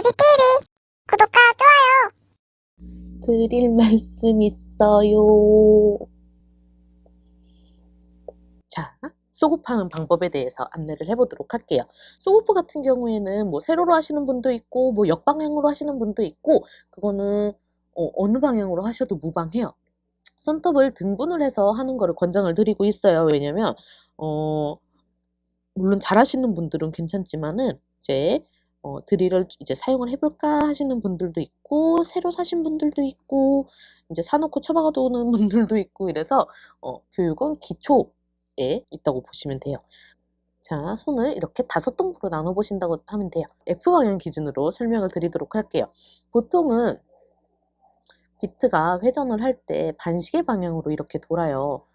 베이비TV 구독과 좋아요. 드릴 말씀 있어요. 자, 소급하는 방법에 대해서 안내를 해보도록 할게요. 소급 같은 경우에는 뭐 세로로 하시는 분도 있고 뭐 역방향으로 하시는 분도 있고 그거는 어느 방향으로 하셔도 무방해요. 손톱을 등분을 해서 하는 거를 권장을 드리고 있어요. 왜냐면 물론 잘하시는 분들은 괜찮지만은 이제 드릴을 이제 사용을 해볼까 하시는 분들도 있고 새로 사신 분들도 있고 이제 사놓고 처박아두는 분들도 있고 이래서 교육은 기초에 있다고 보시면 돼요. 자, 손을 이렇게 5동부로 나눠 보신다고 하면 돼요. F방향 기준으로 설명을 드리도록 할게요. 보통은 비트가 회전을 할 때 반시계 방향으로 이렇게 돌아요.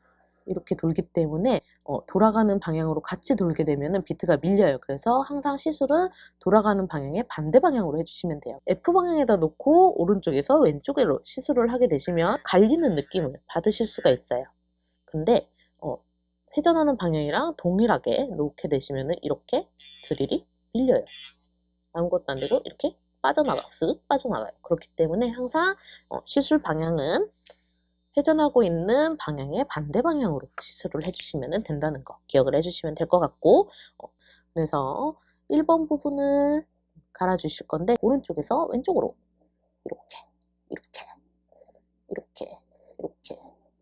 이렇게 돌기 때문에 돌아가는 방향으로 같이 돌게 되면 비트가 밀려요. 그래서 항상 시술은 돌아가는 방향의 반대 방향으로 해주시면 돼요. F방향에다 놓고 오른쪽에서 왼쪽으로 시술을 하게 되시면 갈리는 느낌을 받으실 수가 있어요. 근데 회전하는 방향이랑 동일하게 놓게 되시면 이렇게 드릴이 밀려요. 아무것도 안 되고 이렇게 쓱 빠져나가요. 그렇기 때문에 항상 시술 방향은 회전하고 있는 방향의 반대 방향으로 시술을 해주시면 된다는 거 기억을 해주시면 될 것 같고 그래서 1번 부분을 갈아주실 건데 오른쪽에서 왼쪽으로 이렇게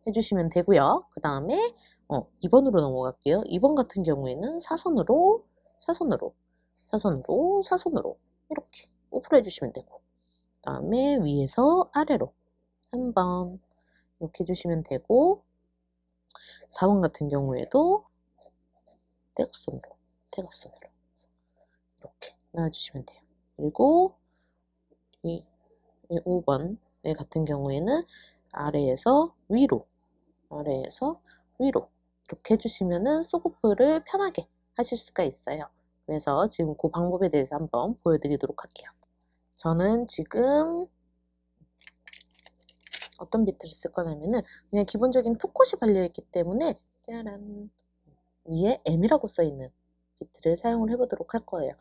해주시면 되고요. 그 다음에 2번으로 넘어갈게요. 2번 같은 경우에는 사선으로 이렇게 오프를 해주시면 되고 그 다음에 위에서 아래로 3번 이렇게 해주시면 되고 4번 같은 경우에도 대각선으로 이렇게 놔주시면 돼요. 그리고 이 5번 같은 경우에는 아래에서 위로 이렇게 해주시면은 소고프를 편하게 하실 수가 있어요. 그래서 지금 그 방법에 대해서 한번 보여드리도록 할게요. 저는 지금 어떤 비트를 쓸 거냐면은 그냥 기본적인 투콧이 발려있기 때문에 짜란 위에 M이라고 써있는 비트를 사용을 해보도록 할 거예요.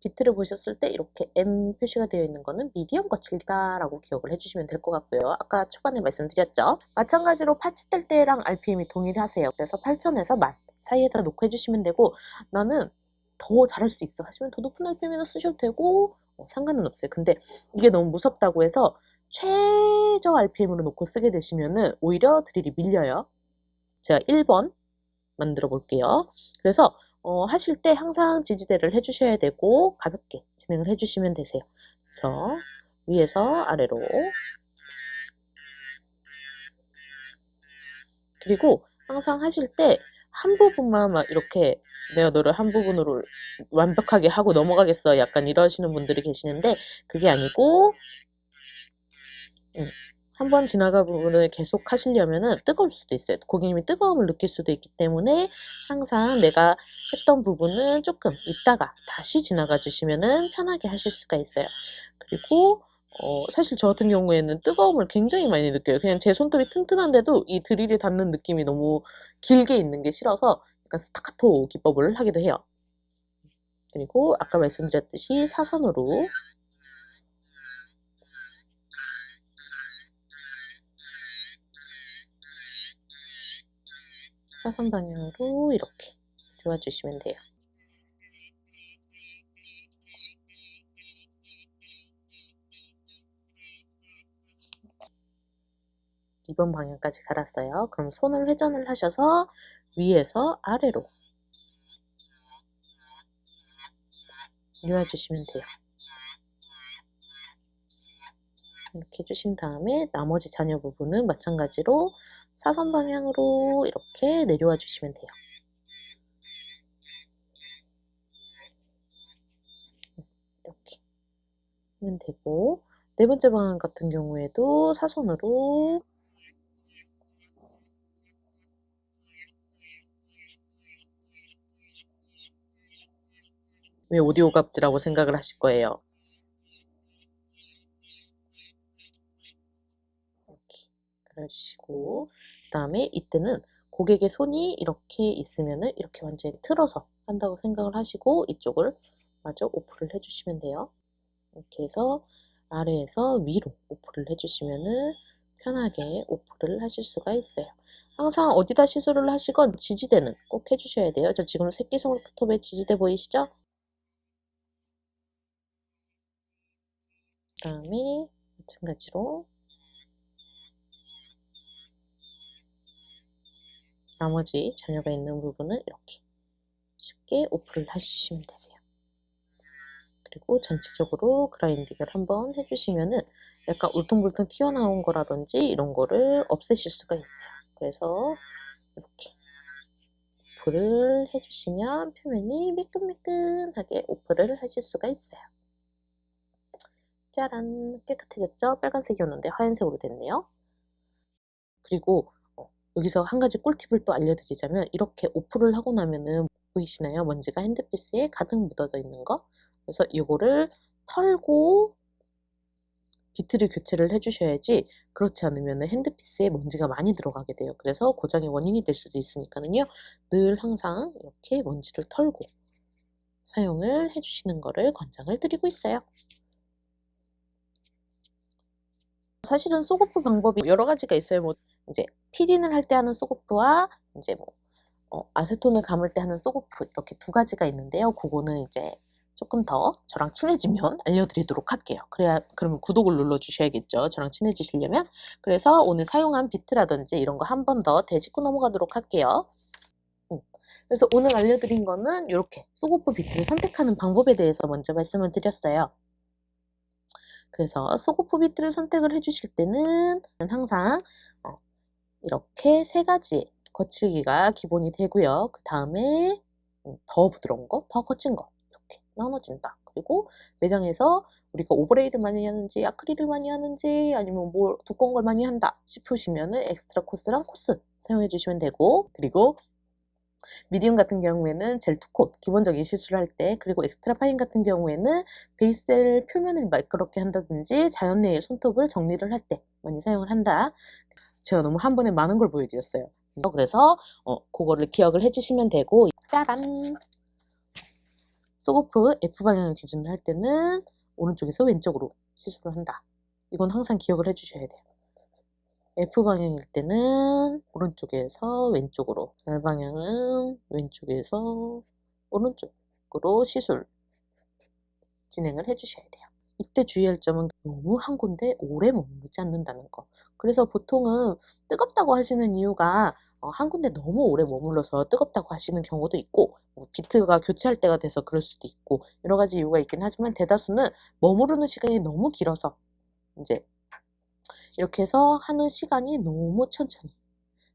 비트를 보셨을 때 이렇게 M 표시가 되어 있는 거는 미디엄 거칠다 라고 기억을 해주시면 될 것 같고요. 아까 초반에 말씀드렸죠. 마찬가지로 파츠 뗄 때랑 RPM이 동일하세요. 그래서 8,000에서 10,000 사이에다 놓고 해주시면 되고 나는 더 잘할 수 있어 하시면 더 높은 RPM에다 쓰셔도 되고 상관은 없어요. 근데 이게 너무 무섭다고 해서 최저 RPM으로 놓고 쓰게 되시면은 오히려 드릴이 밀려요. 제가 1번 만들어 볼게요. 그래서 하실 때 항상 지지대를 해주셔야 되고 가볍게 진행을 해주시면 되세요. 그래서 위에서 아래로 그리고 항상 하실 때 한 부분만 막 이렇게 내가 너를 한 부분으로 완벽하게 하고 넘어가겠어 약간 이러시는 분들이 계시는데 그게 아니고 한 번 지나간 부분을 계속 하시려면은 뜨거울 수도 있어요. 고객님이 뜨거움을 느낄 수도 있기 때문에 항상 내가 했던 부분은 조금 있다가 다시 지나가 주시면은 편하게 하실 수가 있어요. 그리고 사실 저 같은 경우에는 뜨거움을 굉장히 많이 느껴요. 그냥 제 손톱이 튼튼한데도 이 드릴이 닿는 느낌이 너무 길게 있는 게 싫어서 약간 스타카토 기법을 하기도 해요. 그리고 아까 말씀드렸듯이 사선으로 사선 방향으로 이렇게 도와주시면 돼요. 이번 방향까지 갈았어요. 그럼 손을 회전을 하셔서 위에서 아래로 누워주시면 돼요. 이렇게 해주신 다음에 나머지 잔여 부분은 마찬가지로 사선 방향으로 이렇게 내려와 주시면 돼요. 이렇게 하면 되고 네 번째 방향 같은 경우에도 사선으로 왜 오디오 갑지라고 생각을 하실 거예요. 이렇게 그려주시고 그 다음에 이때는 고객의 손이 이렇게 있으면은 이렇게 완전히 틀어서 한다고 생각을 하시고 이쪽을 마저 오프를 해주시면 돼요. 이렇게 해서 아래에서 위로 오프를 해주시면은 편하게 오프를 하실 수가 있어요. 항상 어디다 시술을 하시건 지지대는 꼭 해주셔야 돼요. 저 지금 새끼손톱에 지지대 보이시죠? 그 다음에 마찬가지로 나머지 잔여가 있는 부분을 이렇게 쉽게 오프를 해주시면 되세요. 그리고 전체적으로 그라인딩을 한번 해주시면은 약간 울퉁불퉁 튀어나온 거라든지 이런 거를 없애실 수가 있어요. 그래서 이렇게 오프를 해주시면 표면이 매끈매끈하게 오프를 하실 수가 있어요. 짜란, 깨끗해졌죠? 빨간색이었는데 하얀색으로 됐네요. 그리고 여기서 한 가지 꿀팁을 또 알려드리자면 이렇게 오프를 하고 나면은 보이시나요? 먼지가 핸드피스에 가득 묻어져 있는 거. 그래서 이거를 털고 비트를 교체를 해주셔야지, 그렇지 않으면 핸드피스에 먼지가 많이 들어가게 돼요. 그래서 고장의 원인이 될 수도 있으니까요. 늘 항상 이렇게 먼지를 털고 사용을 해주시는 거를 권장을 드리고 있어요. 사실은 쏘고프 방법이 여러 가지가 있어요. 뭐 이제 피린을 할 때 하는 쏘고프와 이제 뭐 아세톤을 감을 때 하는 쏘고프, 이렇게 두 가지가 있는데요. 그거는 이제 조금 더 저랑 친해지면 알려드리도록 할게요. 그러면 구독을 눌러주셔야겠죠. 저랑 친해지시려면. 그래서 오늘 사용한 비트라든지 이런 거 한 번 더 되짚고 넘어가도록 할게요. 그래서 오늘 알려드린 거는 이렇게 쏘고프 비트를 선택하는 방법에 대해서 먼저 말씀을 드렸어요. 그래서 쏘고프 비트를 선택을 해주실 때는 항상 이렇게 세 가지 거칠기가 기본이 되고요. 그 다음에 더 부드러운 거, 더 거친 거 이렇게 나눠진다. 그리고 매장에서 우리가 오버레이를 많이 하는지 아크릴을 많이 하는지 아니면 뭐 두꺼운 걸 많이 한다 싶으시면은 엑스트라 코스랑 코스 사용해 주시면 되고, 그리고 미디움 같은 경우에는 젤 투콧 기본적인 시술을 할 때, 그리고 엑스트라 파인 같은 경우에는 베이스 젤 표면을 매끄럽게 한다든지 자연 네일 손톱을 정리를 할 때 많이 사용을 한다. 제가 너무 한 번에 많은 걸 보여드렸어요. 그래서 그거를 기억을 해주시면 되고, 짜란! 쏘고프 F방향을 기준으로 할 때는 오른쪽에서 왼쪽으로 시술을 한다. 이건 항상 기억을 해주셔야 돼요. F방향일 때는 오른쪽에서 왼쪽으로, R방향은 왼쪽에서 오른쪽으로 시술 진행을 해주셔야 돼요. 이때 주의할 점은 너무 한 군데 오래 머무르지 않는다는 거. 그래서 보통은 뜨겁다고 하시는 이유가 한 군데 너무 오래 머물러서 뜨겁다고 하시는 경우도 있고, 비트가 교체할 때가 돼서 그럴 수도 있고, 여러 가지 이유가 있긴 하지만 대다수는 머무르는 시간이 너무 길어서 이제 이렇게 해서 하는 시간이 너무 천천히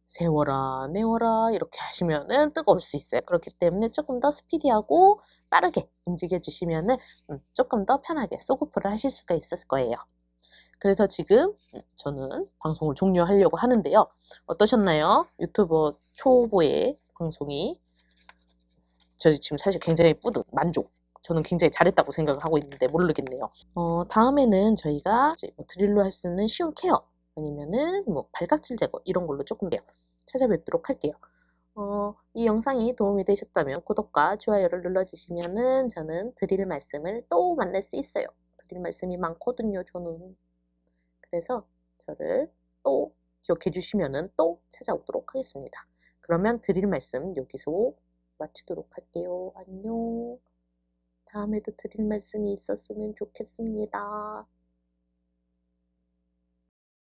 세워라 내워라 이렇게 하시면은 뜨거울 수 있어요. 그렇기 때문에 조금 더 스피디하고 빠르게 움직여 주시면은 조금 더 편하게 쏘고프를 하실 수가 있을 거예요. 그래서 지금 저는 방송을 종료하려고 하는데요. 어떠셨나요? 유튜버 초보의 방송이. 저 지금 사실 굉장히 만족. 저는 굉장히 잘했다고 생각을 하고 있는데 모르겠네요. 다음에는 저희가 이제 뭐 드릴로 할 수 있는 쉬운 케어 아니면은 뭐 발각질 제거 이런 걸로 조금 더 찾아뵙도록 할게요. 이 영상이 도움이 되셨다면 구독과 좋아요를 눌러주시면은 저는 드릴 말씀을 또 만날 수 있어요. 드릴 말씀이 많거든요, 저는. 그래서 저를 또 기억해 주시면은 또 찾아오도록 하겠습니다. 그러면 드릴 말씀 여기서 마치도록 할게요. 안녕. 다음에도 드릴 말씀이 있었으면 좋겠습니다.